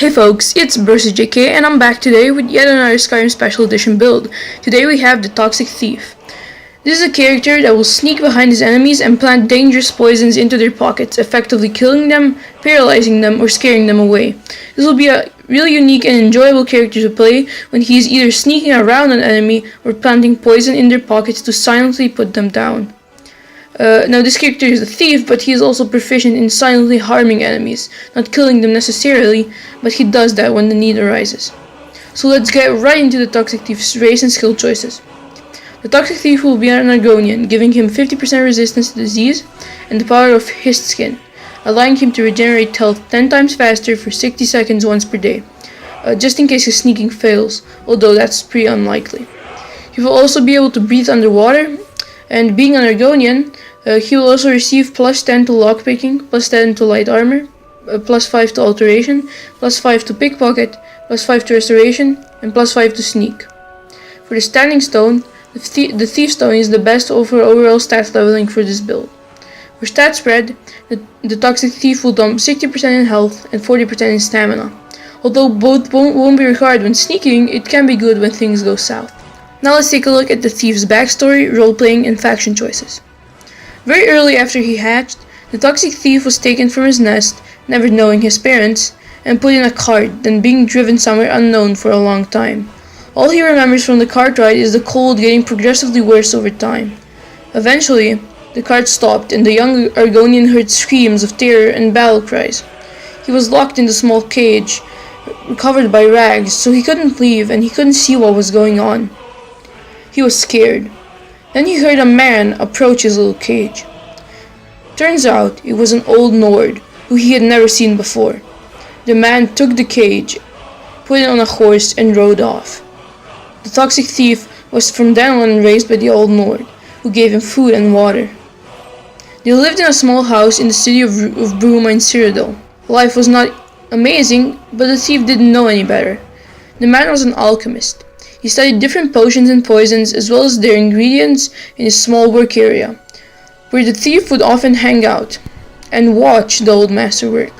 Hey folks, it's JK and I'm back today with yet another Skyrim Special Edition build. Today we have the Toxic Thief. This is a character that will sneak behind his enemies and plant dangerous poisons into their pockets, effectively killing them, paralyzing them, or scaring them away. This will be a really unique and enjoyable character to play when he is either sneaking around an enemy or planting poison in their pockets to silently put them down. Now this character is a thief, but he is also proficient in silently harming enemies, not killing them necessarily, but he does that when the need arises. So let's get right into the Toxic Thief's race and skill choices. The Toxic Thief will be an Argonian, giving him 50% resistance to disease and the power of Hist Skin, allowing him to regenerate health 10 times faster for 60 seconds once per day, just in case his sneaking fails, although that's pretty unlikely. He will also be able to breathe underwater, and being an Argonian, he will also receive plus 10 to lockpicking, plus 10 to light armor, plus 5 to alteration, plus 5 to pickpocket, plus 5 to restoration, and plus 5 to sneak. For the standing stone, the thief stone is the best for overall stat leveling for this build. For stat spread, the Toxic Thief will dump 60% in health and 40% in stamina. Although both won't be required when sneaking, it can be good when things go south. Now let's take a look at the thief's backstory, roleplaying, and faction choices. Very early after he hatched, the Toxic Thief was taken from his nest, never knowing his parents, and put in a cart, then being driven somewhere unknown for a long time. All he remembers from the cart ride is the cold getting progressively worse over time. Eventually, the cart stopped and the young Argonian heard screams of terror and battle cries. He was locked in the small cage, covered by rags, so he couldn't leave and he couldn't see what was going on. He was scared. Then he heard a man approach his little cage. Turns out it was an old Nord, who he had never seen before. The man took the cage, put it on a horse, and rode off. The Toxic Thief was from then on raised by the old Nord, who gave him food and water. They lived in a small house in the city of Bruma in Cyrodiil. Life was not amazing, but the thief didn't know any better. The man was an alchemist. He studied different potions and poisons as well as their ingredients in his small work area, where the thief would often hang out and watch the old master work.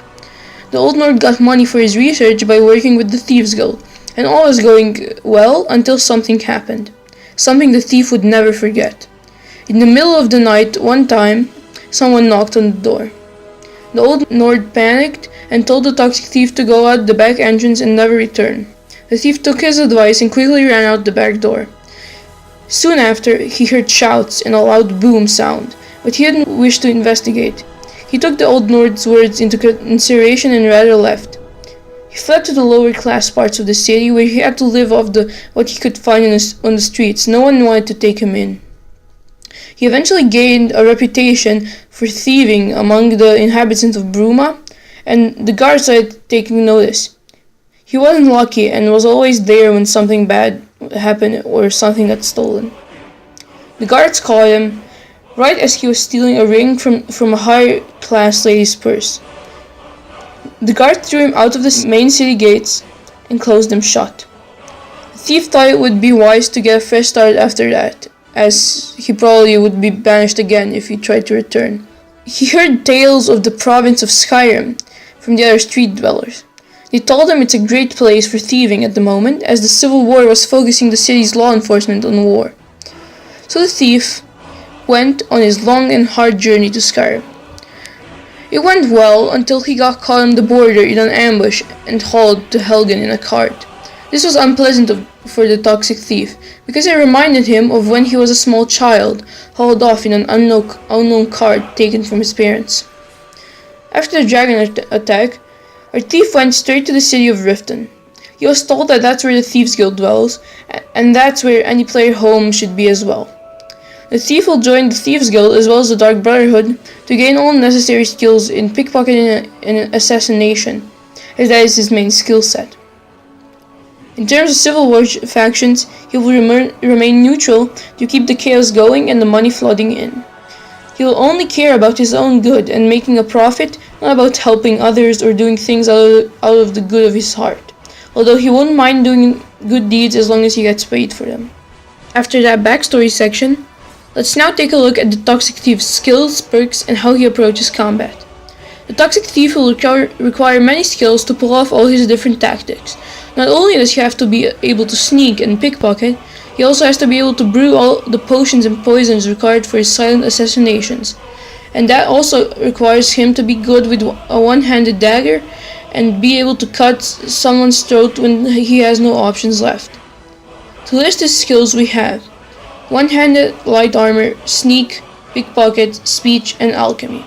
The old Nord got money for his research by working with the Thieves Guild, and all was going well until something happened, something the thief would never forget. In the middle of the night, one time, someone knocked on the door. The old Nord panicked and told the Toxic Thief to go out the back entrance and never return. The thief took his advice and quickly ran out the back door. Soon after, he heard shouts and a loud boom sound, but he didn't wish to investigate. He took the old Nord's words into consideration and rather left. He fled to the lower class parts of the city where he had to live off what he could find on the streets. No one wanted to take him in. He eventually gained a reputation for thieving among the inhabitants of Bruma, and the guards started taking notice. He wasn't lucky and was always there when something bad happened or something got stolen. The guards caught him right as he was stealing a ring from a high-class lady's purse. The guard threw him out of the main city gates and closed them shut. The thief thought it would be wise to get a fresh start after that, as he probably would be banished again if he tried to return. He heard tales of the province of Skyrim from the other street dwellers. They told him it's a great place for thieving at the moment, as the Civil War was focusing the city's law enforcement on war. So the thief went on his long and hard journey to Skyrim. It went well until he got caught on the border in an ambush and hauled to Helgen in a cart. This was unpleasant for the Toxic Thief, because it reminded him of when he was a small child, hauled off in an unknown cart taken from his parents. After the dragon attack, our thief went straight to the city of Riften. He was told that that's where the Thieves Guild dwells, and that's where any player home should be as well. The thief will join the Thieves Guild as well as the Dark Brotherhood to gain all necessary skills in pickpocketing and assassination, as that is his main skill set. In terms of Civil War factions, he will remain neutral to keep the chaos going and the money flooding in. He will only care about his own good and making a profit, not about helping others or doing things out of the good of his heart, although he won't mind doing good deeds as long as he gets paid for them. After that backstory section, let's now take a look at the Toxic Thief's skills, perks, and how he approaches combat. The Toxic Thief will require many skills to pull off all his different tactics. Not only does he have to be able to sneak and pickpocket, he also has to be able to brew all the potions and poisons required for his silent assassinations. And that also requires him to be good with a one-handed dagger and be able to cut someone's throat when he has no options left. To list his skills we have one-handed light armor, sneak, pickpocket, speech, and alchemy.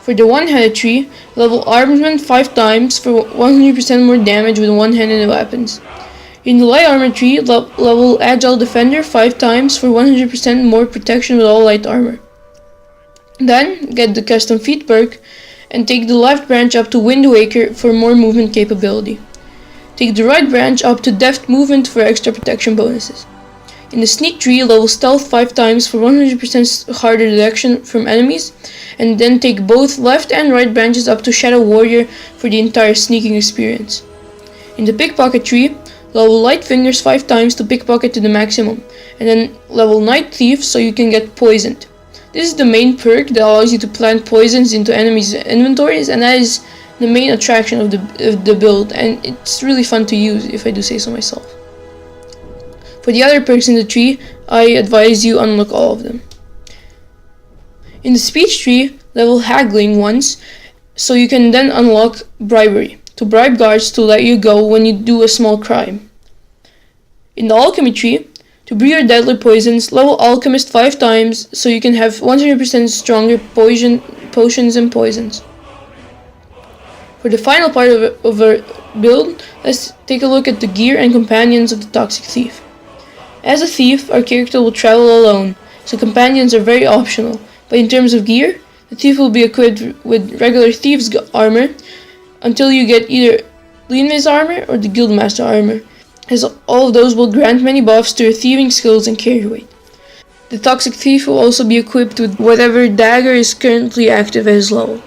For the one-handed tree, level armament 5 times for 100% more damage with one-handed weapons. In the light armor tree, level agile defender 5 times for 100% more protection with all light armor. Then, get the custom feat perk and take the left branch up to Wind Waker for more movement capability. Take the right branch up to deft movement for extra protection bonuses. In the sneak tree, level stealth 5 times for 100% harder detection from enemies, and then take both left and right branches up to Shadow Warrior for the entire sneaking experience. In the pickpocket tree, level light fingers 5 times to pickpocket to the maximum, and then level night thief so you can get poisoned. This is the main perk that allows you to plant poisons into enemies' inventories, and that is the main attraction of the build, and it's really fun to use if I do say so myself. For the other perks in the tree, I advise you unlock all of them. In the speech tree, level haggling once, so you can then unlock bribery, to bribe guards to let you go when you do a small crime. In the alchemy tree, to brew your deadly poisons, level alchemist 5 times, so you can have 100% stronger potions and poisons. For the final part of our build, let's take a look at the gear and companions of the Toxic Thief. As a thief, our character will travel alone, so companions are very optional, but in terms of gear, the thief will be equipped with regular thief's armor until you get either Leanviz armor or the Guildmaster armor, as all of those will grant many buffs to your thieving skills and carry weight. The Toxic Thief will also be equipped with whatever dagger is currently active at his level.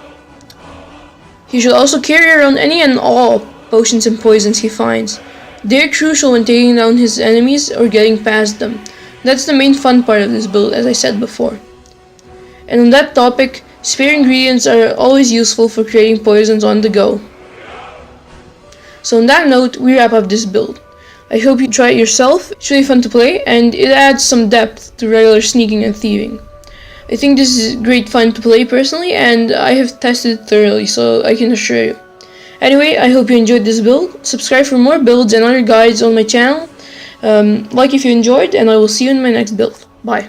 He should also carry around any and all potions and poisons he finds. They're crucial when taking down his enemies or getting past them. That's the main fun part of this build, as I said before. And on that topic, spare ingredients are always useful for creating poisons on the go. So on that note, we wrap up this build. I hope you try it yourself. It's really fun to play, and it adds some depth to regular sneaking and thieving. I think this is great fun to play personally, and I have tested it thoroughly, so I can assure you. Anyway, I hope you enjoyed this build. Subscribe for more builds and other guides on my channel. Like if you enjoyed, and I will see you in my next build. Bye.